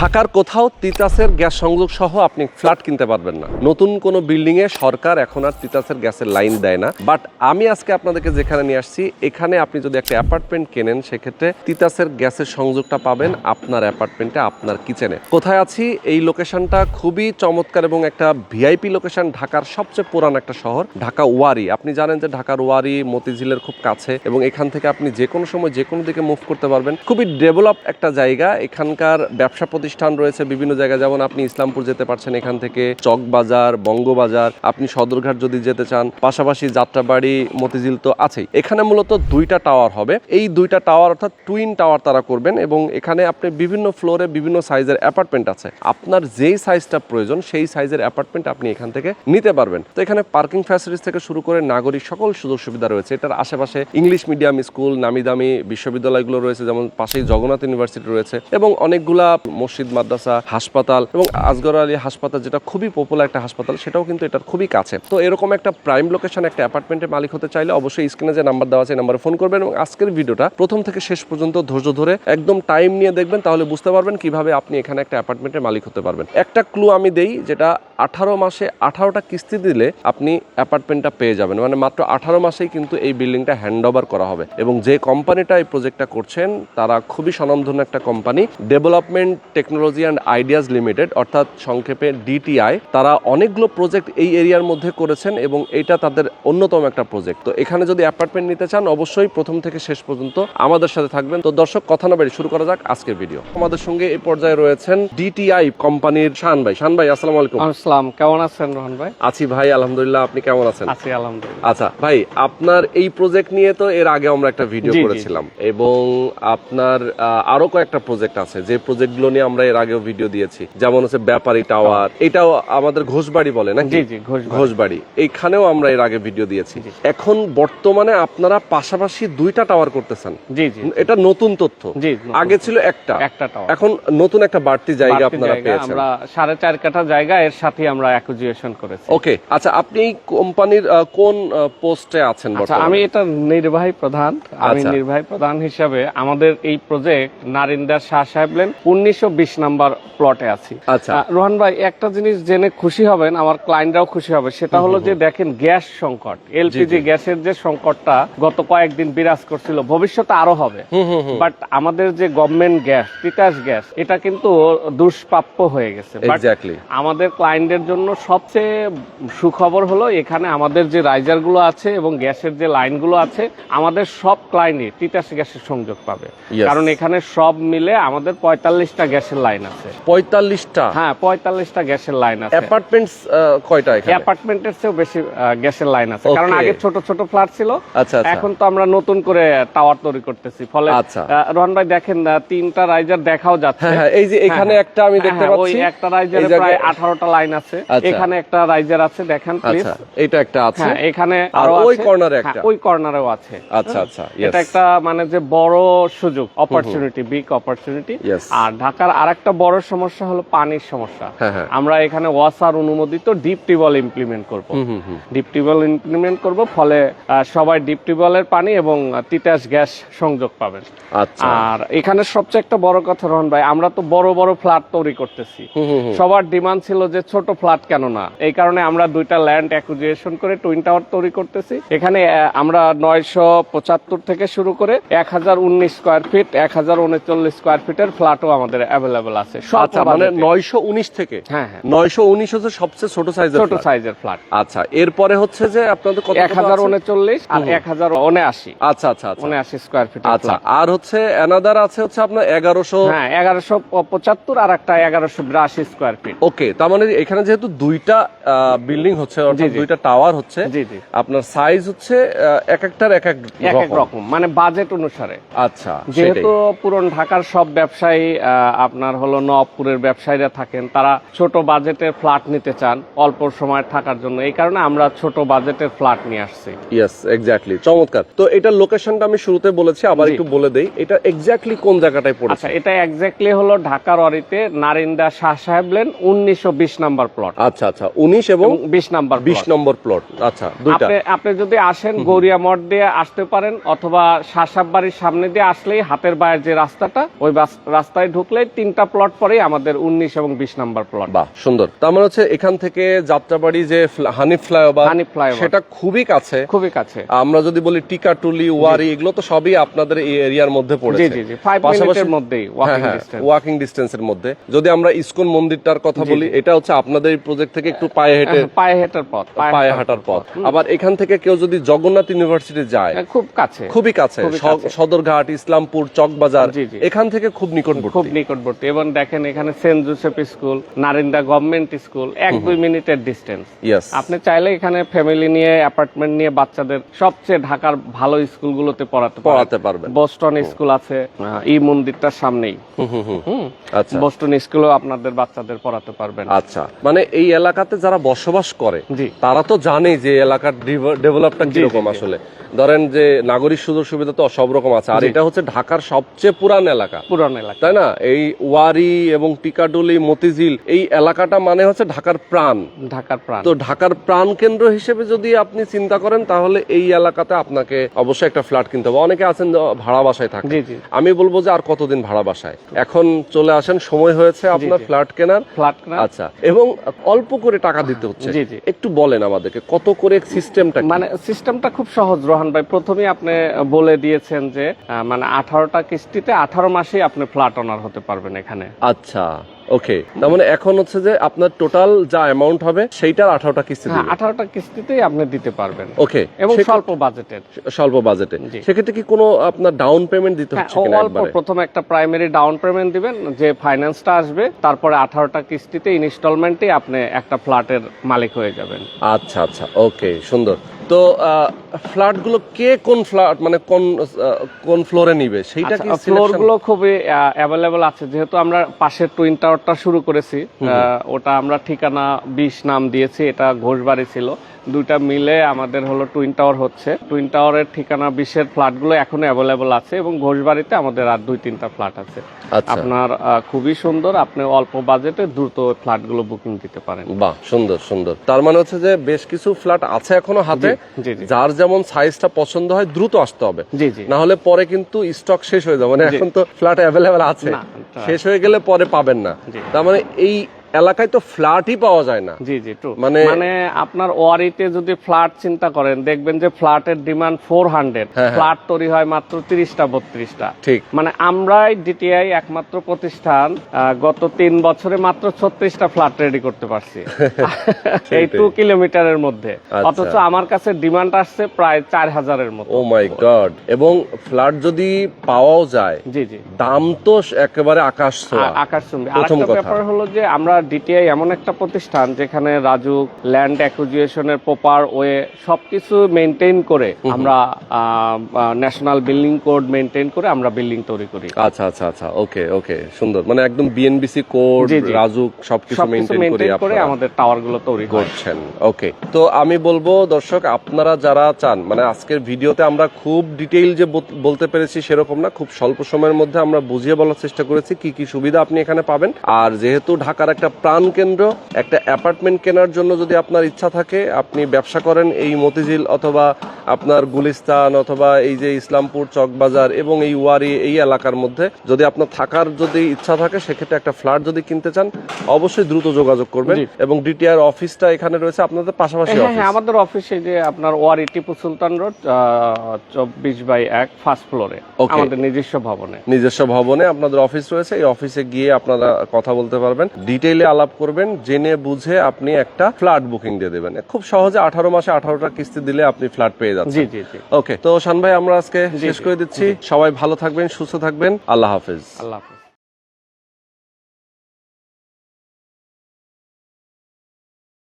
ঢাকার কোথাও তিতাসের গ্যাস সংযোগ সহ আপনি ফ্ল্যাট কিনতে পারবেন না। নতুন কোনো বিল্ডিং এ সরকার এখন আর তিতাসের গ্যাসের লাইন দেয় না। বাট আমি আজকে আপনাদেরকে যেখানে নিয়ে আসছি, এখানে আপনি যদি একটা অ্যাপার্টমেন্ট কেনেন, সেক্ষেত্রে তিতাসের গ্যাসের সংযোগটা পাবেন আপনার অ্যাপার্টমেন্টে, আপনার কিচেনে। কোথায় আছি? এই লোকেশনটা খুবই চমৎকার এবং একটা ভিআইপি লোকেশন। ঢাকার সবচেয়ে পুরান একটা শহর ঢাকা ওয়ারি। আপনি জানেন যে ঢাকার ওয়ারি মতিঝিলের খুব কাছে এবং এখান থেকে আপনি যে কোনো সময় যে কোনো দিকে মুভ করতে পারবেন। খুবই ডেভেলপ একটা জায়গা। এখানকার ব্যবসা প্রতিষ্ঠান রয়েছে বিভিন্ন জায়গায়, যেমন আপনি ইসলামপুর যেতে পারছেন এখান থেকে, চকবাজার, বঙ্গবাজার, আপনি সদরঘাট যদি যেতে চান, পাশাপাশি যাত্রাবাড়ি, মতিঝিল তো আছেই। এখানে মূলত দুইটা টাওয়ার হবে। এই দুইটা টাওয়ার অর্থাৎ টুইন টাওয়ার তারা করবেন এবং এখানে আপনি বিভিন্ন ফ্লোরে বিভিন্ন সাইজের অ্যাপার্টমেন্ট আছে। আপনার যেই সাইজটা প্রয়োজন সেই সাইজের অ্যাপার্টমেন্ট আপনি এখান থেকে নিতে পারবেন। তো এখানে পার্কিং ফ্যাসিলিটিস থেকে শুরু করে নাগরিক সকল সুযোগ সুবিধা রয়েছে। এটার আশেপাশে ইংলিশ মিডিয়াম স্কুল, নামি দামি বিশ্ববিদ্যালয়গুলো রয়েছে, যেমন পাশেই জগন্নাথ ইউনিভার্সিটি রয়েছে এবং অনেকগুলা মসজিদ, মাদ্রাসা, হাসপাতাল এবং আসগর আলী হাসপাতাল, যেটা খুবই পপুলার একটা হাসপাতাল, সেটাও কিন্তু এটার খুবই কাছে। তো এরকম একটা প্রাইম লোকেশন একটা অ্যাপার্টমেন্টের মালিক হতে চাইলে অবশ্যই স্ক্রিনে যে নাম্বার দেওয়া আছে নাম্বারে ফোন করবেন এবং আজকের ভিডিওটা প্রথম থেকে শেষ পর্যন্ত ধৈর্য ধরে একদম টাইম নিয়ে দেখবেন, তাহলে বুঝতে পারবেন কিভাবে আপনি এখানে একটা অ্যাপার্টমেন্টের মালিক হতে পারবেন। একটা ক্লু আমি দেই, যেটা 18 মাসে 18টা কিস্তি দিলে আপনি অ্যাপার্টমেন্টটা পেয়ে যাবেন। মানে মাত্র 18 মাসেই কিন্তু এই বিল্ডিংটা হ্যান্ড ওভার করা হবে এবং যে কোম্পানিটা এই প্রজেক্টটা করছেন তারা খুবই স্বনামধন্য একটা company, development technology and ideas limited, অর্থাৎ সংক্ষেপে ডিটিআই। তারা অনেকগুলো প্রজেক্ট এই এরিয়ার মধ্যে করেছেন এবং এটা তাদের অন্যতম একটা প্রজেক্ট। তো এখানে যদি অ্যাপার্টমেন্ট নিতে চান অবশ্যই প্রথম থেকে শেষ পর্যন্ত আমাদের সাথে থাকবেন। তো দর্শক, কথা না বাড়িয়ে শুরু করা যাক আজকের ভিডিও। আমাদের সঙ্গে এই পর্যায়ে রয়েছেন ডিটিআই কোম্পানির শান ভাই। শান ভাই, আসসালামু আলাইকুম। আসসালাম, কেমন আছেন রোহন ভাই? আছি ভাই, আলহামদুলিল্লাহ। আপনি কেমন আছেন? আছি আলহামদুলিল্লাহ। আচ্ছা ভাই, আপনার এই প্রজেক্ট নিয়ে তো এর আগে আমরা একটা ভিডিও করেছিলাম এবং আপনার আরো কয়েকটা প্রজেক্ট আছে যে প্রজেক্টগুলো নিয়ে আমরা এর আগেও ভিডিও দিয়েছি, যেমন হচ্ছে ব্যাপারী টাওয়ার, এটাও আমাদের ঘোষবাড়ি বলে না? জি জি, ঘোষবাড়ি, এইখানেও আমরা এর আগে ভিডিও দিয়েছি। এখন বর্তমানে আপনারা পাশাপাশি দুইটা টাওয়ার করতেছেন। জি জি, এটা নতুন তথ্য। জি, আগে ছিল একটা টাওয়ার, এখন নতুন একটা বাড়তি জায়গা আপনারা পেয়েছেন। আমরা 4.5 কাঠা জায়গা এর সাথে আমরা অ্যাকুইজিশন করেছি। ওকে, আচ্ছা, আপনি এই কোম্পানির কোন পোস্টে আছেন বর্তমানে? আমি এটা নির্বাহী প্রধান। আমি নির্বাহী প্রধান হিসাবে আমাদের এই প্রজেক্ট নারিন্দা শাহ সাহেব লেন 1920 নাম্বার প্লটে আছি। আচ্ছা রোহন ভাই, একটা জিনিস জেনে খুশি হবেন, আমার ক্লায়েন্টরাও খুশি হবে, সেটা হলো যে দেখেন গ্যাস সংকট, এলপিজি গ্যাসের যে সংকটটা গত কয়েকদিন বিরাজ করছিল, ভবিষ্যতে আরো হবে। বাট আমাদের যে গভর্নমেন্ট গ্যাস, তিতাস গ্যাস, এটা কিন্তু দুষ্প্রাপ্য হয়ে গেছে। আমাদের ক্লায়েন্টের জন্য সবচেয়ে সুখবর হলো এখানে আমাদের যে রাইজার গুলো আছে এবং গ্যাসের যে লাইন গুলো আছে, আমাদের সব ক্লায়েন্টই তিতাস গ্যাসের সংযোগ পাবে। কারণ এখানে সব মিলে আমাদের 45টা গ্যাসের লাইন আছে। 45টা? হ্যাঁ, 45টা গ্যাসের লাইন আছে। অ্যাপার্টমেন্টস কয়টা এখানে? অ্যাপার্টমেন্টের চেয়েও বেশি গ্যাসের লাইন আছে, কারণ আগে ছোট ছোট ফ্ল্যাট ছিল। আচ্ছা, এখন তো আমরা নতুন করে টাওয়ার তৈরি করতেছি। ফলে রোহন ভাই দেখেন 3টা রাইজার দেখাও যাচ্ছে। হ্যাঁ, এই যে এখানে একটা আমি দেখতে পাচ্ছি, ওই একটা রাইজারে প্রায় 18টা লাইন আছে। এখানে একটা রাইজার আছে, দেখেন প্লিজ। এটা একটা আছে, হ্যাঁ, এখানে আরো ওই কর্নারে একটা, ওই কর্নারেও আছে। আচ্ছা আচ্ছা, এটা একটা মানে যে বড় সুযোগ, অপরচুনিটি, বিগ অপরচুনিটি। আর ঢাকার আরেকটা বড় সমস্যা হলো পানির সমস্যা। আমরা এখানে ওয়াসার অনুমোদিত ডিপ টিউবওয়েল ইমপ্লিমেন্ট করব। ডিপ টিউবওয়েল ইমপ্লিমেন্ট করব, ফলে সবাই ডিপ টিউবওয়েলের পানি এবং তিতাস গ্যাস সংযোগ পাবেন। আর এখানে সবচেয়ে একটা বড় কথা রোহন ভাই, আমরা তো বড় বড় ফ্ল্যাট তৈরি করতেছি। সবার ডিমান্ড ছিল যে ছোট ফ্ল্যাট কেন না, এই কারণে আমরা দুইটা ল্যান্ড অ্যাকুইজিশন করে টুইন টাওয়ার তৈরি করতেছি। এখানে আমরা 975 থেকে শুরু করে 1019 স্কয়ার ফিট, 1039 স্কয়ার ফিটের ফ্ল্যাটও আমাদের অ্যাভেলেবল আছে। আচ্ছা, মানে 919 থেকে? হ্যাঁ, 919 হচ্ছে সবচেয়ে ছোট সাইজের ফ্ল্যাট। আচ্ছা, এরপরে হচ্ছে যে আপনাদের কত? 1039 আর 1079। আচ্ছা আচ্ছা, 79 স্কয়ার ফিট। আচ্ছা, আর হচ্ছে অ্যানাদার আছে হচ্ছে আপনার 1100। হ্যাঁ, 1175 আর একটা 1182 স্কয়ার ফিট। ওকে, তার মানে এখানে যেহেতু দুইটা বিল্ডিং হচ্ছে, অর্থাৎ দুইটা টাওয়ার হচ্ছে, আপনার সাইজ হচ্ছে এক একটার এক এক রকম, মানে বাজেট অনুসারে। আচ্ছা, যেহেতু পুরন ঢাকার সব ব্যবসায়ী আপনার হলো নবপুরের ব্যবসায়ীরা থাকেন, তারা ছোট বাজেটের ফ্ল্যাট নিতে চান অল্প সময় থাকার জন্য, এই কারণে আমরা ছোট বাজেটের ফ্ল্যাট নিয়ে আসছি। ইয়েস, এক্স্যাক্টলি, চমৎকার। তো এটার লোকেশনটা আমি শুরুতে বলেছি, আবার একটু বলে দেই, এটা এক্স্যাক্টলি কোন জায়গাটায় পড়েছে? আচ্ছা, এটা এক্স্যাক্টলি হলো ঢাকার ওয়ারিতে নারিন্দা শাহ সাহেব লেন 1920 নাম্বার নাম্বার প্লট। আচ্ছা আচ্ছা, 19 এবং 20 নাম্বার 20 নম্বর প্লট। আচ্ছা, দুইটা। আপনি যদি আসেন গৌরিয়া মোড় দিয়ে আসতে পারেন, অথবা শাসাব বাড়ির সামনে দিয়ে আসলেই হাতের বায়ের যে রাস্তাটা, ওই রাস্তায় ঢুকলেই 3টা প্লট পরেই আমাদের 19 এবং 20 নাম্বার প্লট। বাহ, সুন্দর। তার মানে হচ্ছে এখান থেকে যাত্রাবাড়ি যে হানিফ ফ্লাইওভার, সেটা খুবই কাছে, খুবই কাছে। আমরা যদি বলি টিকাটুলি, ওয়ারি, এগুলো তো সবই আপনাদের এই এরিয়ার মধ্যে পড়েছে। জি জি, 5 মিনিটের মধ্যেই ওয়াকিং ডিসটেন্সের মধ্যে। যদি আমরা ইসকন মন্দিরটার কথা বলি, এটা হচ্ছে আপনাদের এই প্রজেক্ট থেকে একটু পায়ে হাঁটার পথ। আবার এখান থেকে কেউ যদি জগন্নাথ ইউনিভার্সিটি যায়, খুব কাছে, খুবই কাছে, সদরঘাট, ইসলামপুর, চকবাজার, এখান থেকে খুব নিকটবর্তী। এবং দেখেন এখানে saint Joseph school, Narinda government school, 1-2 মিনিটের ডিস্টেন্স। আপনি চাইলে এখানে ফ্যামিলি নিয়ে, অ্যাপার্টমেন্ট নিয়ে বাচ্চাদের সবচেয়ে ঢাকার ভালো স্কুলগুলোতে পড়াতে পারবেন। বোস্টন স্কুল আছে এই মন্দিরটার সামনেই। আচ্ছা, বোস্টন স্কুলও আপনাদের বাচ্চাদের পড়াতে পারবেন। আচ্ছা, মানে এই এলাকাতে যারা বসবাস করে তারা তো জানে যে এলাকার ডেভেলপটা কিরকম। আসলে ধরেন যে নাগরিক সুযোগ সুবিধা তো সব রকম আছে, আর এটা হচ্ছে ঢাকার সবচেয়ে পুরান এলাকা, তাই না? এই ওয়ারি এবং টিকাটুলি, মতিঝিল, এই এলাকাটা মানে হচ্ছে ঢাকার প্রাণ। তো ঢাকার প্রাণ কেন্দ্র হিসেবে যদি আপনি চিন্তা করেন, তাহলে এই এলাকাতে আপনাকে অবশ্যই একটা ফ্ল্যাট কিনতে হবে। অনেকে আছেন ভাড়া বাসায় থাকে, আমি বলবো যে আর কতদিন ভাড়া বাসায়, এখন চলে আসেন, সময় হয়েছে আপনার ফ্ল্যাট কেনার। আচ্ছা, এবং অল্প করে টাকা দিতে হচ্ছে। একটু বলেন আমাদেরকে কত করে সিস্টেমটা। মানে সিস্টেমটা খুব সহজ রোহান ভাই, প্রথমেই আপনি বলে দিয়েছেন যে মানে 18টা কিস্তিতে 18 মাসেই আপনি ফ্ল্যাট ওনার হতে পারবেন এখানে। আচ্ছা, ওকে। তার মানে এখন হচ্ছে যে আপনার টোটাল যা অ্যামাউন্ট হবে সেইটার 18টা কিস্তি দিবেন। 18টা কিস্তিতেই আপনি দিতে পারবেন। ওকে, এবং স্বল্প বাজেটে। সেক্ষেত্রে কি কোনো আপনার ডাউন পেমেন্ট দিতে হচ্ছে কিনা? অল্প, প্রথমে একটা প্রাইমারি ডাউন পেমেন্ট দিবেন, যে ফাইন্যান্সটা আসবে, তারপরে 18টা কিস্তিতে ইনস্টলমেন্টে আপনি একটা ফ্ল্যাটের মালিক হয়ে যাবেন। আচ্ছা আচ্ছা, ওকে, সুন্দর। তো ফ্ল্যাট গুলো কে কোন ফ্ল্যাট, মানে কোন ফ্লোরে নিবে সেইটা কি? ফ্লোর গুলো খুবই অ্যাভেলেবল আছে, যেহেতু আমরা পাশের টুইন টাওয়ারটা শুরু করেছি, ওটা আমরা ঠিকানা 20 নাম দিয়েছি, এটা ঘোষবাড়ি ছিল। দুইটা মিলে আমাদের হলো টুইন টাওয়ার হচ্ছে। টুইন টাওয়ারের ঠিকানা 20-এর ফ্ল্যাটগুলো এখনো অ্যাভেলেবল আছে, এবং ঘোষবাড়িতে আমাদের আর 2-3টা ফ্ল্যাট আছে। আপনার খুবই সুন্দর, আপনি অল্প বাজেটে দ্রুত ফ্ল্যাটগুলো বুকিং দিতে পারেন। বাহ, সুন্দর সুন্দর। তার মানে হচ্ছে যে বেশ কিছু ফ্ল্যাট আছে এখনো হাতে, যার যেমন সাইজটা পছন্দ হয় দ্রুত আসতে হবে, না হলে পরে কিন্তু স্টক শেষ হয়ে যাবে। মানে এখন তো ফ্ল্যাট অ্যাভেলেবেল আছে, শেষ হয়ে গেলে পরে পাবেন না। তার মানে এই এলাকায় তো ফ্ল্যাটই পাওয়া যায় না। মানে আপনার ওয়ারিতে যদি ফ্ল্যাট চিন্তা করেন, দেখবেন যে ফ্ল্যাটের ডিমান্ড 400, ফ্ল্যাট তৈরি হয় মাত্র 30টা-32টা। ঠিক, মানে আমরাই ডিটিআই একমাত্র প্রতিষ্ঠান গত 3 বছরে মাত্র 36টা ফ্ল্যাট রেডি করতে পারছি এই 2 কিলোমিটারের মধ্যে। অথচ আমার কাছে ডিমান্ড আসছে প্রায় 4000-এর মতো। ও মাই গড! এবং ফ্ল্যাট যদি পাওয়াও যায়, দাম তো একেবারে আকাশচুম্বী। আরেকটা ব্যাপার হলো যে আমরা ডিটিআই এমন একটা প্রতিষ্ঠান যেখানে রাজুক, ল্যান্ড অ্যাকুইজিশনের প্রপার ওয়ে সবকিছু মেইনটেইন করে, আমরা ন্যাশনাল বিল্ডিং কোড মেইনটেইন করে আমরা বিল্ডিং তৈরি করি। আচ্ছা আচ্ছা আচ্ছা, ওকে ওকে, সুন্দর। মানে একদম বিএনবিসি কোড, রাজুক সবকিছু মেইনটেইন করে আমাদের টাওয়ারগুলো তৈরি করছেন। ওকে, তো আমি বলবো দর্শক, আপনারা যারা চান, মানে আজকের ভিডিওতে আমরা খুব ডিটেইল যে বলতে পেরেছি সেরকম না, খুব স্বল্প সময়ের মধ্যে আমরা বুঝিয়ে বলার চেষ্টা করেছি কি কি সুবিধা আপনি এখানে পাবেন। আর যেহেতু ঢাকার একটা প্রাণ কেন্দ্র, একটা অ্যাপার্টমেন্ট কেনার জন্য যদি আপনার ইচ্ছা থাকে, আপনি ব্যবসা করেন এই মতিঝিল অথবা আপনার গুলিস্তান অথবা এই যে ইসলামপুর, চকবাজার এবং এই ওয়ারি, এই এলাকার মধ্যে যদি আপনার থাকার যদি ইচ্ছা থাকে, সেক্ষেত্রে একটা ফ্ল্যাট যদি কিনতে চান, অবশ্যই দ্রুত যোগাযোগ করবেন। এবং ডিটিআর অফিসটা এখানে রয়েছে আপনাদের পাশাপাশি। হ্যাঁ, আমাদের অফিসে যে আপনার ওয়ারি টিপু সুলতান রোড 24/1 ফার্স্ট ফ্লোরে আমাদের নিজস্ব ভবনে আপনাদের অফিস রয়েছে। এই অফিসে গিয়ে আপনারা কথা বলতে পারবেন, ডিটেইলে আলাপ করবেন, জেনে বুঝে আপনি একটা ফ্ল্যাট বুকিং দিয়ে দেবেন। খুব সহজে 18 মাসে 18টা কিস্তি দিলে আপনি ফ্ল্যাট পেয়ে যাচ্ছেন। ওকে, তো শান ভাই, আমরা আজকে শেষ করে দিচ্ছি। সবাই ভালো থাকবেন, সুস্থ থাকবেন। আল্লাহ হাফেজ।